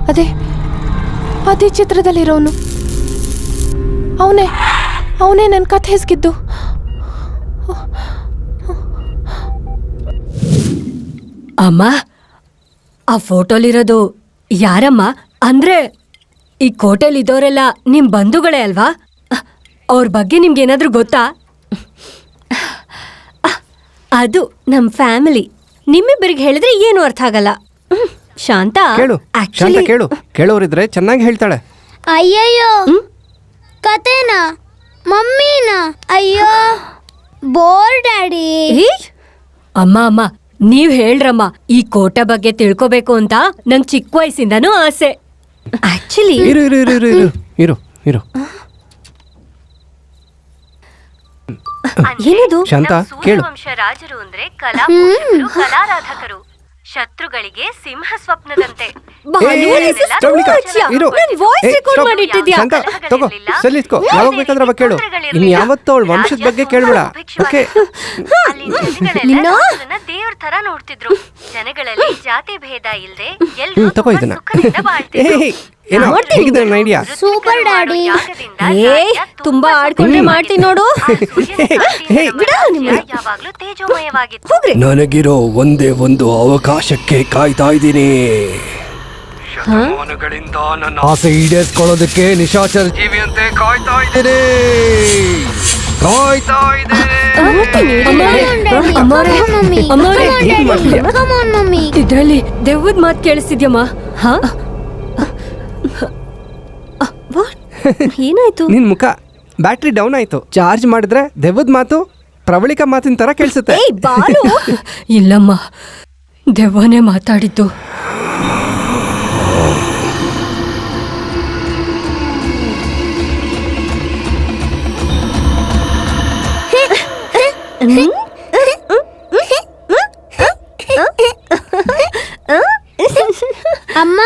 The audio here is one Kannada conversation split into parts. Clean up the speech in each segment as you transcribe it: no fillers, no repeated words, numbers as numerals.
ಅದೇ ಅದೇ ಚಿತ್ರದಲ್ಲಿರೋನು ಅವನೇ ನನ್ನ ಕಥೆ ಹೆಸ್ಗಿದ್ದು. ಅಮ್ಮ, ಆ ಫೋಟೋಲಿರೋದು ಯಾರಮ್ಮ? ಅಂದ್ರೆ ಈ ಕೋಟೆಲಿದ್ದವರೆಲ್ಲ ನಿಮ್ ಬಂಧುಗಳೇ ಅಲ್ವಾ? ಅವ್ರ ಬಗ್ಗೆ ನಿಮ್ಗೇನಾದ್ರೂ ಗೊತ್ತಾ? ಅದು ನಮ್ ಫ್ಯಾಮಿಲಿ. ನಿಮ್ಮಿಬ್ಬರಿಗೆ ಹೇಳಿದ್ರೆ ಏನು ಅರ್ಥ ಆಗಲ್ಲ. ಶಾಂತ ಕೇಳು, ಕೇಳೋರಿದ್ರೆ ಚೆನ್ನಾಗಿ ಹೇಳ್ತಾಳೆ. ಅಯ್ಯಯ್ಯೋ, ಕತೆನಾ? ಮಮ್ಮಿನಾ? ಅಯ್ಯೋ ಬೋರ್ ಡ್ಯಾಡಿ. ಅಮ್ಮ ನೀವ್ ಹೇಳ್ರಮ್ಮ. ಈ ಕೋಟೆ ಬಗ್ಗೆ ತಿಳ್ಕೊಬೇಕು ಅಂತ ನಂಗ್ ಚಿಕ್ಕ ವಯಸ್ಸಿಂದನೂ ಆಸೆ. ಆಕ್ಚುಲಿ ಇರು ಏನದು? ಶಾಂತ ಕೇಳು. ರಾಜರು ಅಂದ್ರೆ ಕಲಾರಾಧಕರು, ಶತ್ರುಗಳಿಗೆ ಸಿಂಹ ಸ್ವಪ್ನದಂತೆ. ಯಾವಾಗ ಬೇಕಾದ್ರೆ ಕೇಳು. ಇನ್ ಯಾವತ್ತೂ ಅವಳ ವಂಶದ ಬಗ್ಗೆ ಕೇಳಬೇಡ. ದೇವ್ರ ತರ ನೋಡ್ತಿದ್ರು. ಜನಗಳಲ್ಲಿ ಜಾತಿ ಭೇದ ಇಲ್ದೆ ತಗೋ ಇದನ್ನ. Idea super daddy. ತುಂಬಾ ಆಡ್ಕೊಂಡ್ರೆ ಮಾಡ್ತೀನಿ ನೋಡು. ಯಾವಾಗ್ಲೂ ತೇಜೋಮಯವಾಗಿತ್ತು. ನನಗಿರೋ ಒಂದೇ ಒಂದು ಅವಕಾಶಕ್ಕೆ ಕಾಯ್ತಾ ಇದ್ದೀನಿ. ಶತಮಾನಗಳಿಂದ ನನ್ನ ಆಸೆ ಈಡೇರಿಸ್ಕೊಳ್ಳೋದಕ್ಕೆ ನಿಶಾಚರ ಜೀವಿಯಂತೆ ಕಾಯ್ತಾ ಇದ್ದೀನಿ. ಇದ್ರಲ್ಲಿ ದೆವ್ವದ ಮಾತು ಕೇಳಿಸ್ತಿದ್ಯಮ್ಮ? ಏನಾಯ್ತು? ನಿನ್ ಮುಖ ಬ್ಯಾಟ್ರಿ ಡೌನ್ ಆಯ್ತು. ಚಾರ್ಜ್ ಮಾಡಿದ್ರೆ ದೆವ್ವದ ಮಾತು ಪ್ರವಳಿಕ ಮಾತಿನ ತರ ಕೇಳಿಸುತ್ತೆ. ಇಲ್ಲಮ್ಮ, ದೆವ್ವನೇ ಮಾತಾಡಿದ್ದು. ಅಮ್ಮ,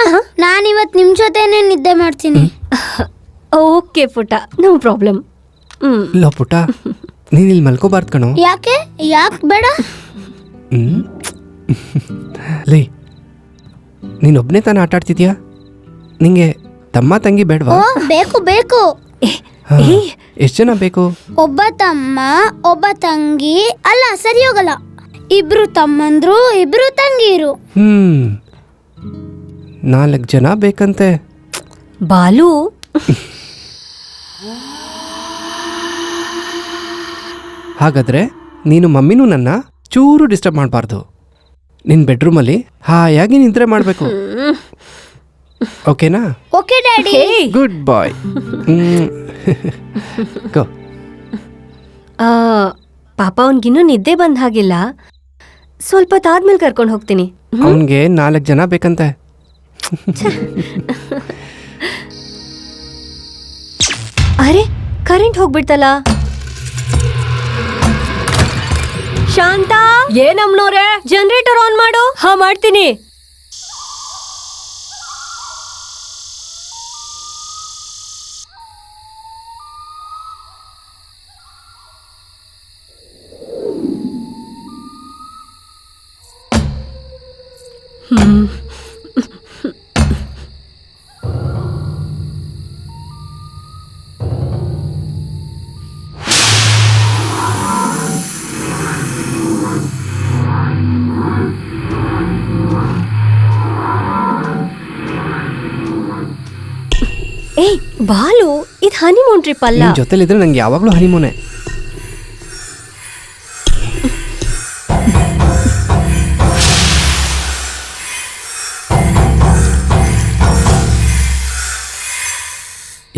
ನಾನಿವತ್ ನಿಮ್ ಜೊತೆನೆ ನಿದ್ದೆ ಮಾಡ್ತೀನಿ. ಓಕೆ ಪುಟ, ನೋ ಪ್ರಾಬ್ಲಮ್. ಇಲ್ಲ ಪುಟ, ನೀನ್ ಇಲ್ಲಿ ಮಲ್ಕೋಬಾರ್ದು ಕಣೋ. ಯಾಕೆ ಬೇಡ? ಲೇ, ನೀನೊಬ್ನೇ ತಾನೇ ಆಟ ಆಡ್ತಿದ್ಯಾ? ನಿಂಗೆ ತಮ್ಮ ತಂಗಿ ಬೇಡವಾ? ಬೇಕು. ಎಷ್ಟು ಜನ ಬೇಕು? ಒಬ್ಬ ತಮ್ಮ, ಒಬ್ಬ ತಂಗಿ. ಅಲ್ಲ, ಸರಿ ಹೋಗಲ್ಲ. ಇಬ್ರು ತಮ್ಮಂದ್ರು, ಇಬ್ರು ತಂಗಿರು. 4 ಜನ ಬೇಕಂತೆ. ಬಾಲು, ಹಾಗಾದ್ರೆ ನೀನು ಮಮ್ಮಿನೂ ನನ್ನ ಚೂರು ಡಿಸ್ಟರ್ಬ್ ಮಾಡಬಾರ್ದು. ನಿನ್ನ ಬೆಡ್ರೂಮಲ್ಲಿ ಹಾಯಾಗಿ ನಿದ್ರೆ ಮಾಡಬೇಕು. ಓಕೆನಾ? Okay daddy. ಗುಡ್ ಬಾಯ್. ಗೋ. ಪಾಪ ಅವನ್ಗಿನ್ನೂ ನಿದ್ದೆ ಬಂದ ಹಾಗಿಲ್ಲ. ಸ್ವಲ್ಪ ತಾದ್ಮೇಲೆ ಕರ್ಕೊಂಡು ಹೋಗ್ತೀನಿ. ಅವನಿಗೆ 4 ಜನ ಬೇಕಂತೆ. ಅರೆ, ಕರೆಂಟ್ ಹೋಗ್ಬಿಡ್ತಲ್ಲ. ಶಾಂತ, ಏನಮ್ಮನವ್ರೆ, ಜನರೇಟರ್ ಆನ್ ಮಾಡು. ಹಾ, ಮಾಡ್ತೀನಿ. ಏಯ್ ಬಾಲು, ಇದು ಹನಿಮೂನ್ ಟ್ರಿಪ್ ಅಲ್ಲ. ನಿನ್ ಜೊತೆಲಿದ್ರೆ ನಂಗೆ ಯಾವಾಗ್ಲೂ ಹನಿಮೂನೆ.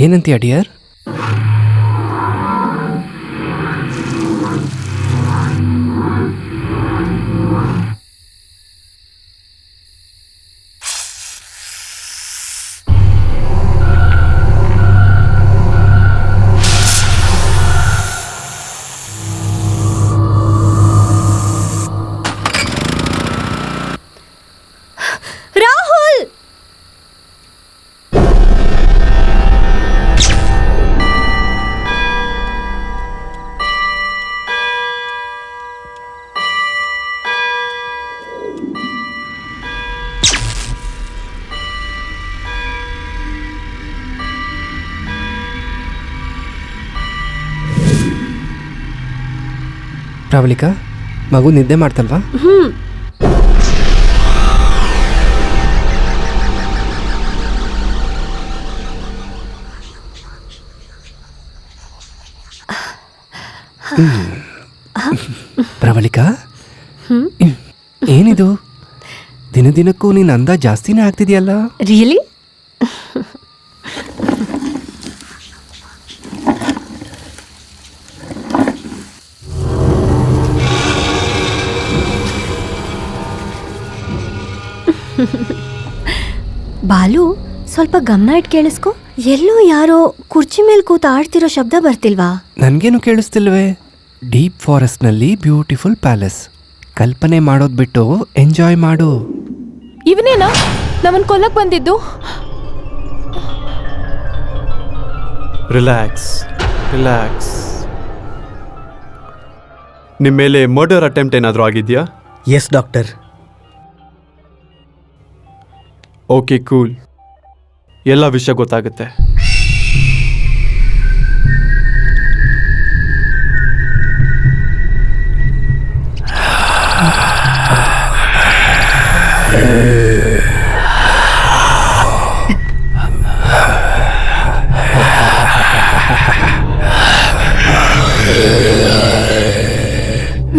ಏನಂತೀಯ ಡಿಯರ್? ರಾಹುಲ್, ಪ್ರವಳಿಕಾ, ಮಗು ನಿದ್ದೆ ಮಾಡ್ತಲ್ವಾ? ಪ್ರವಳಿಕಾ, ಏನಿದು? ದಿನದಿನಕ್ಕೂ ನೀನು ಅಂದ ಜಾಸ್ತಿನೇ ಆಗ್ತಿದೆಯಲ್ಲ. ರಿಯಲಿ? ಬಾಲು, ಸ್ವಲ್ಪ ಗಮನ ಇಟ್ಟು ಕೇಳಿಸ್ಕೊ. ಎಲ್ಲೋ ಯಾರೋ ಕುರ್ಚಿ ಮೇಲೆ ಕೂತು ಆಡ್ತಿರೋ ಶಬ್ದ ಬರ್ತಿಲ್ವಾ? ನನಗೇನು ಕೇಳಿಸ್ತಿಲ್ವೇ? ಡೀಪ್ ಫಾರೆಸ್ಟ್ನಲ್ಲಿ ಬ್ಯೂಟಿಫುಲ್ ಪ್ಯಾಲೇಸ್. ಕಲ್ಪನೆ ಮಾಡೋದು ಬಿಟ್ಟು ಎಂಜಾಯ್ ಮಾಡು. ಇವನೇನಾ ನಮ್ಮನ್ ಕೊಲ್ಲಕ್ ಬಂದಿದ್ದು? Relax relax. ನಿಮ್ಮ ಮೇಲೆ ಮರ್ಡರ್ ಅಟೆಂಪ್ಟ್ ಏನಾದರೂ ಆಗಿದೆಯಾ? Yes doctor. Okay, cool. ಎಲ್ಲ ವಿಷಯ ಗೊತ್ತಾಗುತ್ತೆ.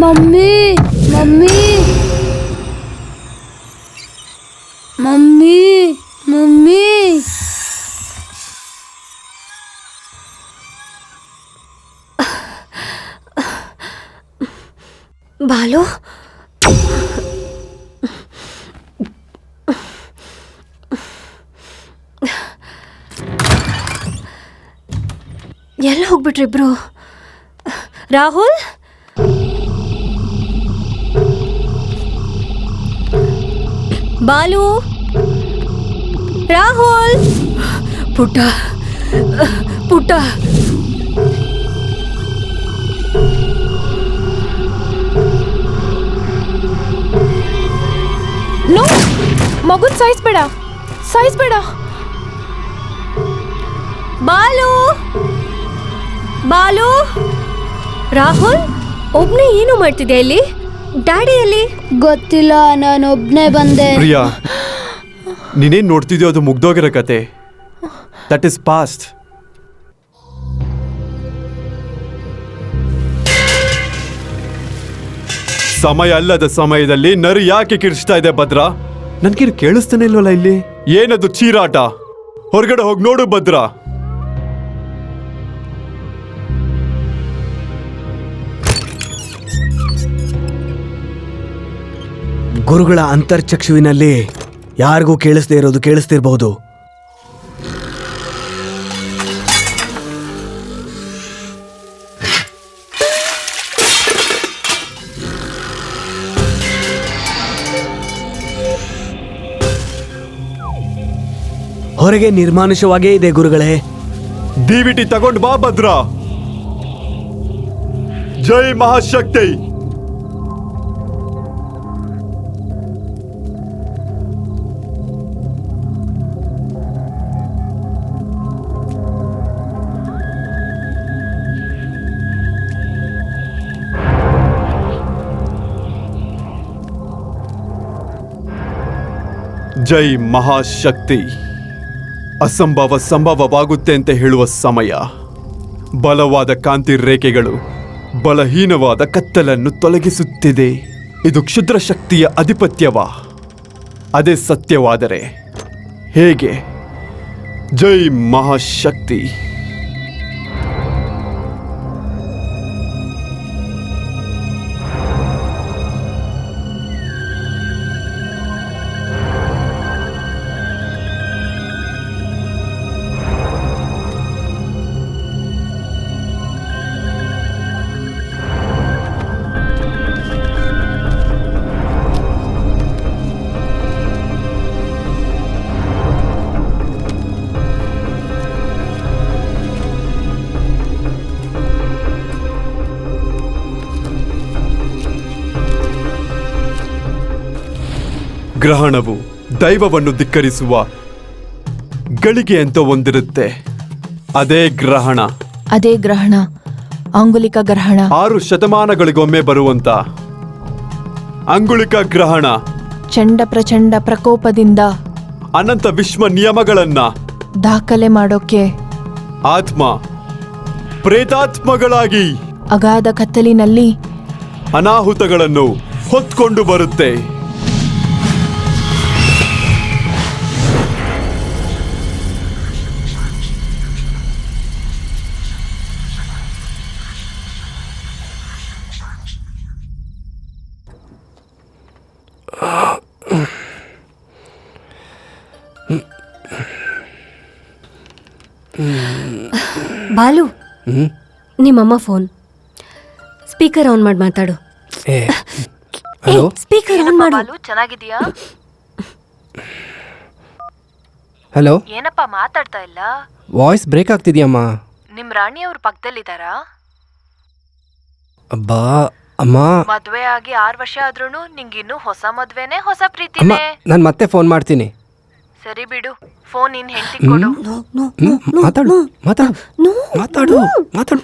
Mummy mummy mummy mummy Balu, ಎಲ್ಲ ಹೋಗ್ಬಿಟ್ರಿಬ್ರು? ರಾಹುಲ್, ಬಾಲು, ರಾಹುಲ್, ಪುಟ್ಟ ಪುಟ್ಟ. ನೋ, ಮಗುನ್ ಸಾಯಿಸ್ಬೇಡ, ಸಾಯಿಸ್ಬೇಡ. ಬಾಲು, ಬಾಲು. ರಾಹುಲ್, ಒಬ್ನೇ ಏನು ಮಾಡ್ತಿದ್ಯಾ ಇಲ್ಲಿ? ಡ್ಯಾಡಿಯಲ್ಲಿ? ಗೊತ್ತಿಲ್ಲ, ನಾನೊಬ್ನೇ ಬಂದೆ. ಪ್ರಿಯಾ, ನೀನೇನು ನೋಡ್ತಿದ್ಯೋ ಅದು ಮುಗ್ದೋಗಿರೋ ಕತೆ. That is past. ಸಮಯ ಅಲ್ಲದ ಸಮಯದಲ್ಲಿ ನರಿ ಯಾಕೆ ಕಿರ್ಚ್ತಾ ಇದೆ ಭದ್ರಾ? ನನ್ಗೇನು ಕೇಳಿಸ್ತಾನೆ ಇಲ್ವಲ್ಲ ಇಲ್ಲಿ? ಏನದು ಚೀರಾಟ? ಹೊರಗಡೆ ಹೋಗಿ ನೋಡು ಭದ್ರಾ. ಗುರುಗಳ ಅಂತರ್ಚಕ್ಷುವಿನಲ್ಲಿ ಯಾರಿಗೂ ಕೇಳಿಸ್ದೇ ಇರೋದು ಕೇಳಿಸ್ತಿರ್ಬಹುದು. ಹೊರಗೆ ನಿರ್ಮಾನುಷವಾಗೇ ಇದೆ ಗುರುಗಳೇ. ಡಿವಿಟಿ ತಗೊಂಡ್ ಬಾ ಭದ್ರಾ. ಜೈ ಮಹಾಶಕ್ತಿ. ಜೈ ಮಹಾಶಕ್ತಿ. ಅಸಂಭವ ಸಂಭವವಾಗುತ್ತೆ ಅಂತ ಹೇಳುವ ಸಮಯ. ಬಲವಾದ ಕಾಂತಿ ರೇಖೆಗಳು ಬಲಹೀನವಾದ ಕತ್ತಲನ್ನು ತೊಲಗಿಸುತ್ತಿದೆ. ಇದು ಕ್ಷುದ್ರ ಶಕ್ತಿಯ ಅಧಿಪತ್ಯವಾ? ಅದೇ ಸತ್ಯವಾದರೆ ಹೇಗೆ? ಜೈ ಮಹಾಶಕ್ತಿ. ಗ್ರಹಣವು ದೈವವನ್ನು ಧಿಕ್ಕರಿಸುವ ಗಳಿಗೆ ಅಂತ ಒಂದಿರುತ್ತೆ. ಅದೇ ಗ್ರಹಣ. ಅದೇ ಗ್ರಹಣ ಅಂಗುಲಿಕ ಗ್ರಹಣ 6 ಶತಮಾನಗಳಿಗೊಮ್ಮೆ ಬರುವಂತ ಅಂಗುಳಿಕ ಗ್ರಹಣ ಚಂಡ ಪ್ರಚಂಡ ಪ್ರಕೋಪದಿಂದ ಅನಂತ ವಿಶ್ವ ನಿಯಮಗಳನ್ನ ದಾಖಲೆ ಮಾಡೋಕೆ ಆತ್ಮ ಪ್ರೇತಾತ್ಮಗಳಾಗಿ ಅಗಾಧ ಕತ್ತಲಿನಲ್ಲಿ ಅನಾಹುತಗಳನ್ನು ಹೊತ್ಕೊಂಡು ಬರುತ್ತೆ. ಬಾಲು ನಿಮ್ಮಮ್ಮ ಫೋನ್ ಸ್ಪೀಕರ್ ಆನ್ ಮಾಡಿ ಮಾತಾಡು. ಏ ಹಲೋ ಸ್ಪೀಕರ್ ಆನ್ ಮಾಡು. ಬಾಲು ಚೆನ್ನಾಗಿದ್ಯಾ? ಹಲೋ, ಏನಪ್ಪ ಮಾತಾಡ್ತಾ ಇಲ್ಲ? ವಾಯ್ಸ್ ಬ್ರೇಕ್ ಆಗ್ತಿದ್ಯಮ್ಮ. ನಿಮ್ ರಾಣಿಯವ್ರ ಪಕ್ಕದಲ್ಲಿದ್ದಾರಾ? ಅಬ್ಬಾ ಅಮ್ಮ, ಮದ್ವೆ ಆಗಿ 6 ವರ್ಷ ಆದ್ರೂನು ನಿಂಗಿನ್ನೂ ಹೊಸ ಮದ್ವೆನೆ ಹೊಸ ಅಮ್ಮ ಪ್ರೀತಿನೇ. ನಾನು ಮತ್ತೆ ಫೋನ್ ಮಾಡ್ತೀನಿ. ಸರಿ ಬಿಡು, ಫೋನ್ ನಿನ್ ಹೆಂಡತಿ ಕೊಡು. ಮಾತಾಡು ಮಾತಾಡು ಮಾತಾಡು ಮಾತಾಡು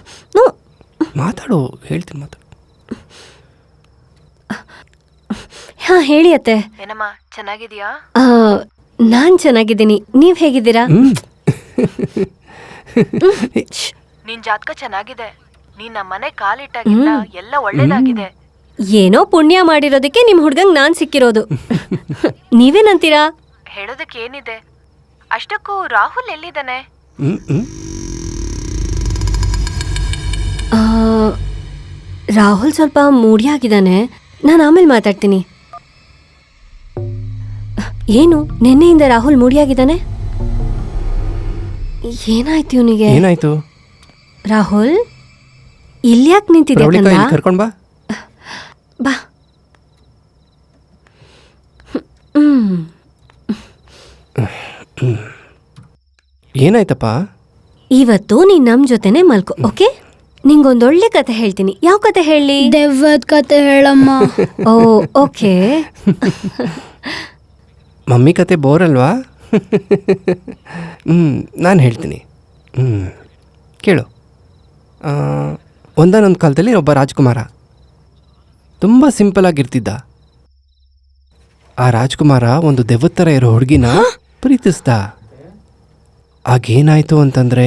ಮಾತಾಡು ಹೇಳ್ತೀನಿ, ಮಾತಾಡು. ಹಾ ಹೇಳಿ ಅತ್ತೆ. ಏನಮ್ಮ ಚೆನ್ನಾಗಿದ್ಯಾ? ನಾನ್ ಚೆನ್ನಾಗಿದ್ದೀನಿ, ನೀವ್ ಹೇಗಿದ್ದೀರಾ? ನಿನ್ ಜಾತಕ ಚೆನ್ನಾಗಿದೆ. ನೀನ್ ನಮ್ಮನೆ ಕಾಲಿಟ್ಟಾಗಿಲ್ಲ ಎಲ್ಲ ಒಳ್ಳೇದಾಗಿದೆ. ಏನೋ ಪುಣ್ಯ ಮಾಡಿರೋದಕ್ಕೆ ನಿಮ್ ಹುಡ್ಗಂಗ್ ನಾನ್ ಸಿಕ್ಕಿರೋದು. ನೀವೇನಂತೀರಾ? ಹೇಳೋದಕ್ಕೆ ಏನಿದೆ? ಅಷ್ಟಕ್ಕೂ ರಾಹುಲ್ ಎಲ್ಲಿದ್ದಾನೆ? ರಾಹುಲ್ ಸ್ವಲ್ಪ ಮೂಡಿಯಾಗಿದ್ದಾನೆ, ನಾನು ಆಮೇಲೆ ಮಾತಾಡ್ತೀನಿ. ಏನು ನಿನ್ನೆಯಿಂದ ರಾಹುಲ್ ಮೂಡಿಯಾಗಿದ್ದಾನೆ? ಏನಾಯ್ತು ಇವನಿಗೆ? ಏನಾಯ್ತು? ರಾಹುಲ್ ಇಲ್ಯಾಕ್ ನಿಂತಿದ್ಯಾ? ಪ್ರವಳಿಕಾ, ಇಲ್ಲಿ ಕರ್ಕೊಂಡ್ ಬಾ. ಬಾ. ಏನಾಯ್ತಪ್ಪ? ಇವತ್ತು ನೀನ್ ನಮ್ ಜೊತೆನೆ ಮಲ್ಕೊ, ಓಕೆ? ನಿಂಗೊಂದೊಳ್ಳೆ ಕತೆ ಹೇಳ್ತೀನಿ. ಯಾವ ಕತೆ ಹೇಳಿ? ದೆವ್ವದ ಕತೆ ಹೇಳಮ್ಮ. ಓ ಓಕೆ. ಮಮ್ಮಿ ಕತೆ ಬೋರ್ ಅಲ್ವಾ? ನಾನು ಹೇಳ್ತೀನಿ. ಕೇಳು. ಒಂದಾನೊಂದು ಕಾಲದಲ್ಲಿ ಒಬ್ಬ ರಾಜ್ಕುಮಾರ ತುಂಬ ಸಿಂಪಲ್ ಆಗಿರ್ತಿದ್ದ. ಆ ರಾಜ್ಕುಮಾರ ಒಂದು ದೆವ್ವದ ಥರ ಇರೋ ಹುಡುಗಿನ ಪ್ರೀತಿಸ್ದ. ಆಗೇನಾಯ್ತು ಅಂತಂದ್ರೆ,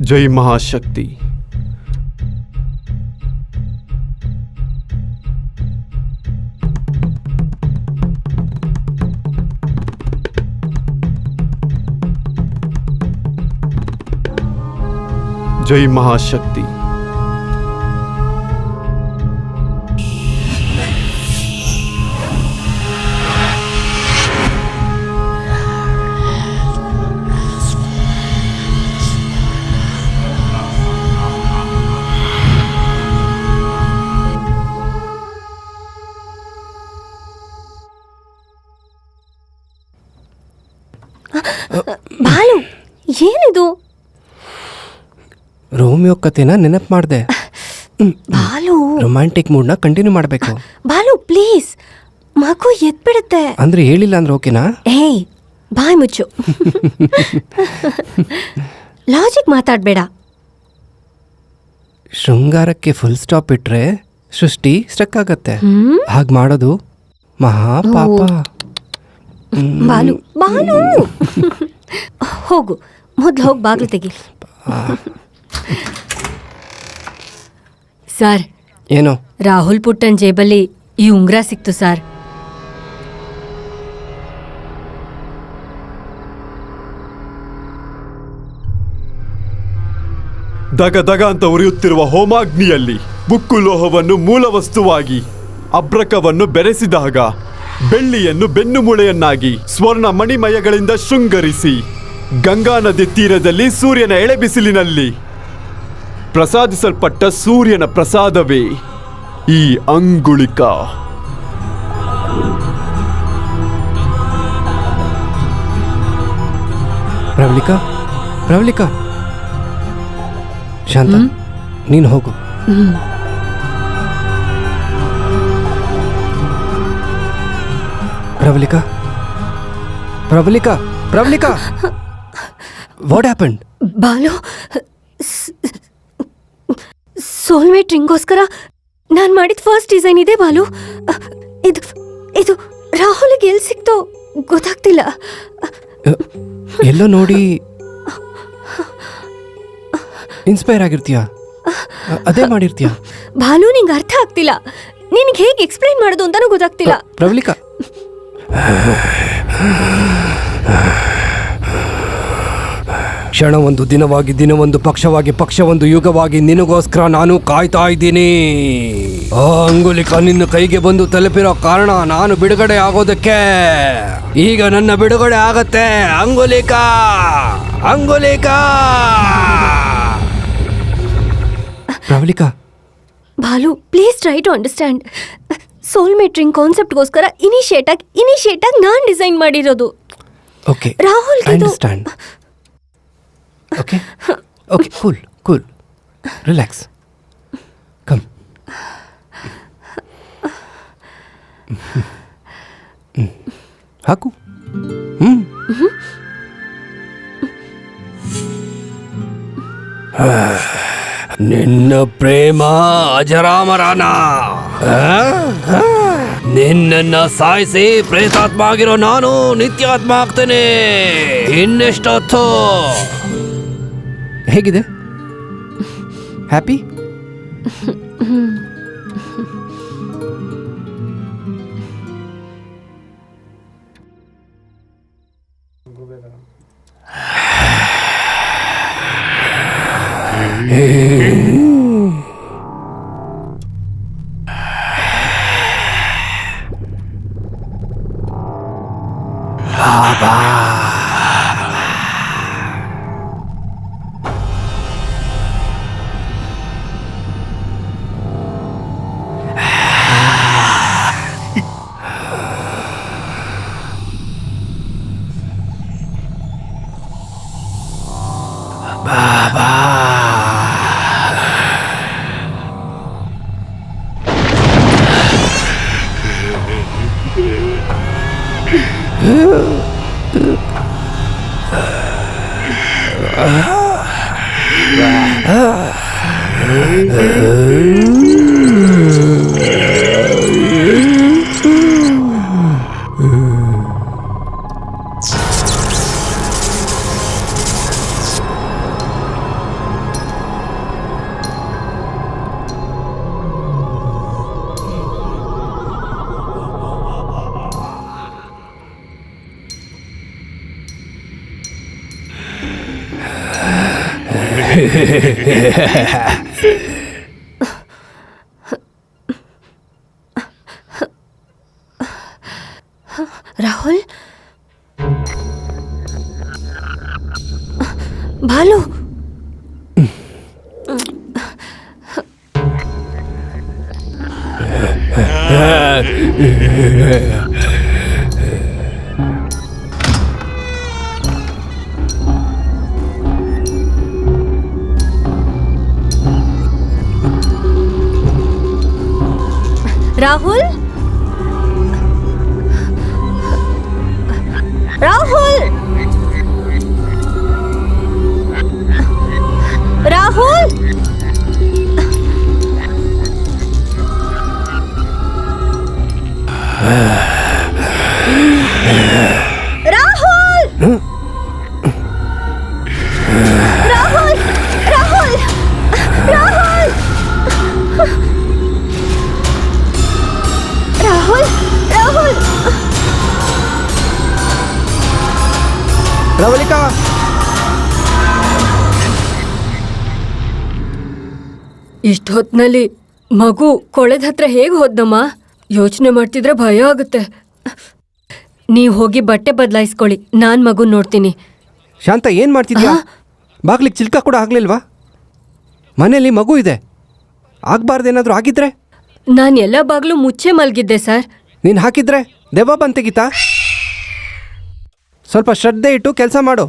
ಜೈ ಮಹಾಶಕ್ತಿ. ಜೈ ಮಹಾಶಕ್ತಿ. ಬಾಲು ಏನಿದು? ರೋಮಿಯೋ ಕತೆನ ನೆನಪು ಮಾಡಿದೆ. ಬಾಲು ರೊಮ್ಯಾಂಟಿಕ್ ಮೂಡ್ನ ಕಂಟಿನ್ಯೂ ಮಾಡಬೇಕು. ಬಾಲು ಪ್ಲೀಸ್, ಮಗು ಎದ್ಬಿಡುತ್ತೆ. ಅಂದ್ರೆ ಹೇಳಿಲ್ಲ ಅಂದ್ರೆ ಓಕೆನಾ? ಏಯ್ ಬಾಯ್ ಮುಚ್ಚು. ಲಾಜಿಕ್ ಮಾತಾಡ್ಬೇಡ. ಶೃಂಗಾರಕ್ಕೆ ಫುಲ್ ಸ್ಟಾಪ್ ಇಟ್ರೆ ಸೃಷ್ಟಿ ಸ್ಟಕ್ ಆಗತ್ತೆ. ಹಾಗೆ ಮಾಡೋದು ಮಹಾಪಾಪ. ಬಾಲು ಬಾಲು ಹೋಗು, ಮೊದ್ಲು ಹೋಗಿ ಬಾಗ್ಲು ತೆಗಿ. ಸರ್, ಏನೋ ರಾಹುಲ್ ಪುಟ್ಟನ್ ಜೇಬಲ್ಲಿ ಈ ಉಂಗ್ರ ಸಿಕ್ತು ಸರ್. ದಗ ದಗ ಅಂತ ಉರಿಯುತ್ತಿರುವ ಹೋಮಾಗ್ನಿಯಲ್ಲಿ ಬುಕ್ಕು ಲೋಹವನ್ನು ಮೂಲ ವಸ್ತುವಾಗಿ, ಅಬ್ರಕವನ್ನು ಬೆರೆಸಿದಾಗ ಬೆಳ್ಳಿಯನ್ನು ಬೆನ್ನುಮೂಳೆಯನ್ನಾಗಿ ಸ್ವರ್ಣ ಮಣಿಮಯಗಳಿಂದ ಶೃಂಗರಿಸಿ ಗಂಗಾ ನದಿ ತೀರದಲ್ಲಿ ಸೂರ್ಯನ ಎಳೆಬಿಸಿಲಿನಲ್ಲಿ ಪ್ರಸಾದಿಸಲ್ಪಟ್ಟ ಸೂರ್ಯನ ಪ್ರಸಾದವೇ ಈ ಅಂಗುಳಿಕ. ಪ್ರವಳಿಕಾ, ಪ್ರವಳಿಕಾ, ಶಾಂತ, ನೀನು ಹೋಗು. Pravalika, Pravalika, Pravalika. What happened? Balu soulmate ರಿಂಗೋಸ್ಕರ ನಾನು ಮಾಡಿದ ಫಸ್ಟ್ ಡಿಸೈನ್ ಇದೆ ಬಾಲು. ಇದು ಇದು ರಾಹುಲ್ಗೆ ಎಲ್ಲಿ ಸಿಕ್ತೋ ಗೊತ್ತಾಗ್ತಿಲ್ಲ. ಎಲ್ಲೋ ನೋಡಿ ಇನ್ಸ್ಪೈರ್ ಆಗಿರ್ತೀಯ, ಅದೇ ಮಾಡಿರ್ತೀಯ. ಬಾಲು ನಿಂಗೆ ಅರ್ಥ ಆಗ್ತಿಲ್ಲ. ನಿನಗೆ ಹೇಗೆ ಎಕ್ಸ್ಪ್ಲೈನ್ ಮಾಡೋದು ಅಂತಾನೂ ಗೊತ್ತಾಗ್ತಿಲ್ಲ. ಪ್ರವಲಿಕಾ, ಕ್ಷಣವೊಂದು ದಿನವಾಗಿ, ದಿನವೊಂದು ಪಕ್ಷವಾಗಿ, ಪಕ್ಷವೊಂದು ಯುಗವಾಗಿ ನಿನಗೋಸ್ಕರ ನಾನು ಕಾಯ್ತಾ ಇದ್ದೀನಿ. ಆ ಅಂಗುಲಿಕ ನಿನ್ನ ಕೈಗೆ ಬಂದು ತಲುಪಿರೋ ಕಾರಣ ನಾನು ಬಿಡುಗಡೆ ಆಗೋದಕ್ಕೆ. ಈಗ ನನ್ನ ಬಿಡುಗಡೆ ಆಗತ್ತೆ. Angulika, Angulika. Pravalika, Balu please try to understand. Soulmate ring ಕಾನ್ಸೆಪ್ಟ್ಗೋಸ್ಕರ ಇನಿಷಿಯೇಟ್ ಆಗಿ ನಾನು ಡಿಸೈನ್ ಮಾಡಿರೋದು. Okay, Rahul I understand. Okay okay, cool cool, relax, come. ಹಾಕು. ನಿನ್ನ ಪ್ರೇಮ ಅಜರಾಮರಾನ. ನಿನ್ನನ್ನ ಸಾಯಿಸಿ ಪ್ರೇತಾತ್ಮ ಆಗಿರೋ ನಾನು ನಿತ್ಯಾತ್ಮ ಆಗ್ತೇನೆ. ಇನ್ನೆಷ್ಟೊತ್ತು? ಹೇಗಿದೆ? ಹ್ಯಾಪಿ? ರಾಹುಲ್, ಬಾಲು, ರಾಹುಲ್, ರಾಹುಲ್, ರಾಹುಲ್, ರಾಹುಲ್, ರಾಹುಲ್, ರಾಹುಲ್, ರಾಹುಲ್, ರಾಹುಲ್, ರಾಹುಲ್. ಪ್ರವಲಿಕಾ, ಇಷ್ಟ ಹೊತ್ನಲ್ಲಿ ಮಗು ಕೊಳೆದ ಹತ್ರ ಹೇಗೆ ಹೋದ್ನಮ್ಮ? ಯೋಚನೆ ಮಾಡ್ತಿದ್ರೆ ಭಯ ಆಗುತ್ತೆ. ನೀವು ಹೋಗಿ ಬಟ್ಟೆ ಬದಲಾಯಿಸ್ಕೊಳ್ಳಿ, ನಾನು ಮಗು ನೋಡ್ತೀನಿ. ಶಾಂತ, ಏನ್ ಮಾಡ್ತಿದ್ಯಾ? ಬಾಗ್ಲಿಗೆ ಚಿಲ್ಕ ಕೂಡ ಆಗ್ಲಿಲ್ವಾ? ಮನೇಲಿ ಮಗು ಇದೆ, ಆಗ್ಬಾರ್ದೇನಾದ್ರೂ ಆಗಿದ್ರೆ? ನಾನು ಎಲ್ಲ ಬಾಗ್ಲು ಮುಚ್ಚೆ ಮಲಗಿದ್ದೆ ಸರ್. ನೀನು ಹಾಕಿದ್ರೆ ದೆವ್ವ ಬಂದ್ ತೆಗಿತಾ? ಸ್ವಲ್ಪ ಶ್ರದ್ಧೆ ಇಟ್ಟು ಕೆಲಸ ಮಾಡು.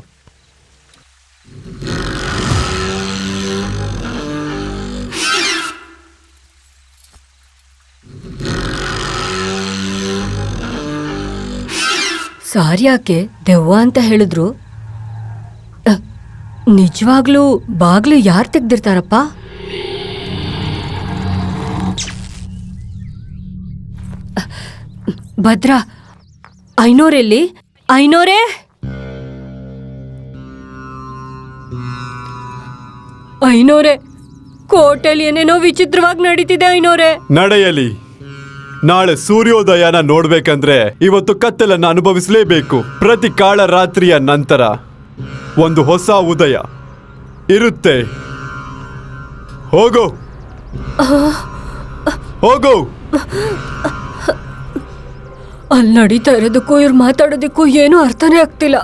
ಸಾರಿ, ಯಾಕೆ ದೆವ್ವ ಅಂತ ಹೇಳಿದ್ರು? ನಿಜವಾಗ್ಲೂ ಬಾಗ್ಲು ಯಾರು ತೆಗ್ದಿರ್ತಾರಪ್ಪ? ಭದ್ರಾ, ಐನೋರೆಲ್ಲಿ? ಐನೋರೇ, ಐನೋರೇ, ಕೋಟೆಲಿ ಏನೇನೋ ವಿಚಿತ್ರವಾಗಿ ನಡೀತಿದೆ ಐನೋರೇ. ನಡೆಯಲಿ. ನಾಳೆ ಸೂರ್ಯೋದಯನ ನೋಡ್ಬೇಕಂದ್ರೆ ಇವತ್ತು ಕತ್ತಲನ್ನ ಅನುಭವಿಸಲೇಬೇಕು. ಪ್ರತಿ ಕಾಳ ರಾತ್ರಿಯ ನಂತರ ಒಂದು ಹೊಸ ಉದಯ ಇರುತ್ತೆ. ಹೋಗು ಹೋಗು. ಅಲ್ಲಿ ನಡೀತಾ ಇರೋದಕ್ಕೂ ಇವ್ರು ಮಾತಾಡೋದಕ್ಕೂ ಏನೂ ಅರ್ಥನೇ ಆಗ್ತಿಲ್ಲ.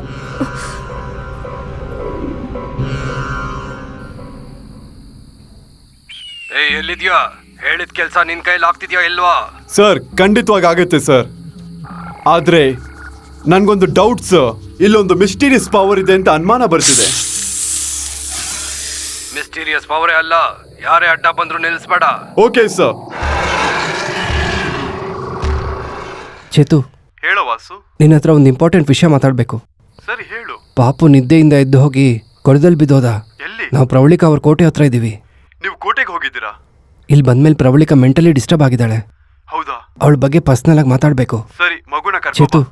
ಎಲ್ಲಿದ್ಯಾ? ಹೇಳಿದ ಕೆಲಸ ನಿನ್ ಕೈಲಿ ಆಗ್ತಿದ್ಯಾ ಇಲ್ವಾ? ಸರ್, ಖಂಡಿತವಾಗಿ ಆಗುತ್ತೆ ಸರ್. ಆದ್ರೆ ನನ್ಗೊಂದು ಡೌಟ್ ಸರ್. ಇಲ್ಲೊಂದು ಮಿಸ್ಟೀರಿಯಸ್ ಪವರ್ ಇದೆ ಅಂತ ಅನುಮಾನ ಬರ್ತಿದೆ. ಮಿಸ್ಟೀರಿಯಸ್ ಪವರೇ ಅಲ್ಲ, ಯಾರೇ ಅಡ್ಡ ಬಂದ್ರು ನಿಲ್ಲಿಸ್ಬೇಡ. Okay sir. ಚೇತು, ಹೇಳೋ ವಾಸು. ನಿನ್ನ ಹತ್ರ ಒಂದು ಇಂಪಾರ್ಟೆಂಟ್ ವಿಷಯ ಮಾತಾಡಬೇಕು. ಸರಿ ಹೇಳು. ಪಾಪು ನಿದ್ದೆಯಿಂದ ಎದ್ದು ಹೋಗಿ ಕೊಳದಲ್ಲಿ ಬಿದ್ದೋದ. ಎಲ್ಲಿ? ನಾವು ಪ್ರವಳಿಕಾ ಅವ್ರ ಕೋಟೆ ಹತ್ರ ಇದ್ದೀವಿ. ನೀವು ಕೋಟೆಗೆ ಹೋಗಿದ್ದೀರಾ? ಇಲ್ಲಿ ಬಂದ್ಮೇಲೆ ಪ್ರವಳಿಕಾ ಮೆಂಟಲಿ ಡಿಸ್ಟರ್ಬ್ ಆಗಿದ್ದಾಳೆ. ಹೌದಾ? ಅವಳ ಬಗ್ಗೆ ಪರ್ಸನಲ್ ಆಗಿ ಮಾತಾಡಬೇಕು. ಸರಿ, ಮಗುನ ಚೇತು,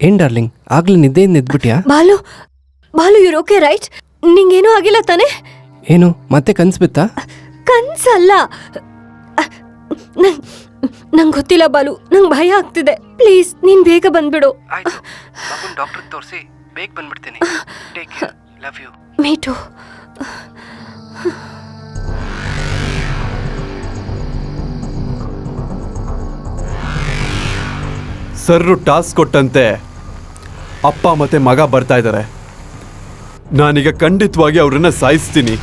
ಏನ್ ಡಾರ್ಲಿಂಗ್, ಆಗ್ಲೇ ನಿದ್ದೆಯಿಂದ ಎದ್ಬಿಟ್ಯಾ? ಬಾಲು, ಬಾಲು, ಇವ್ರು ಓಕೆ ರೈಟ್? ನಿಂಗೇನೂ ಆಗಿಲ್ಲ ತಾನೆ? ಏನು ಮತ್ತೆ ಕನ್ಸ್ ಬಿತ್ತಾ? ಕನ್ಸಲ್ಲ, ನಂಗೆ ಗೊತ್ತಿಲ್ಲ ಬಾಲು, ನಂಗೆ ಭಯ ಆಗ್ತಿದೆ. ಪ್ಲೀಸ್ ನೀನ್ ಬೇಗ ಬಂದ್ಬಿಡು. ಡಾಕ್ಟರ್ ತೋರಿಸಿ ಬೇಗ ಬಂದ್ಬಿಡ್ತೀನಿ. Take care, love you. Me too. Sir task ಕೊಟ್ಟಂತೆ ಅಪ್ಪ ಮತ್ತೆ ಮಗ ಬರ್ತಾ ಇದ್ದಾರೆ. ನಾನೀಗ ಖಂಡಿತವಾಗಿ ಅವ್ರನ್ನ ಸಾಯಿಸ್ತೀನಿ.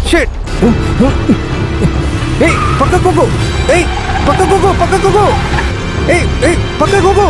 Shit! ಏಯ್, ಪಕ್ಕಕ್ಕೆ ಹೋಗು! ಏಯ್, ಪಕ್ಕಕ್ಕೆ ಹೋಗು, ಪಕ್ಕಕ್ಕೆ ಹೋಗು! ಏಯ್, ಏಯ್, ಪಕ್ಕಕ್ಕೆ ಹೋಗು!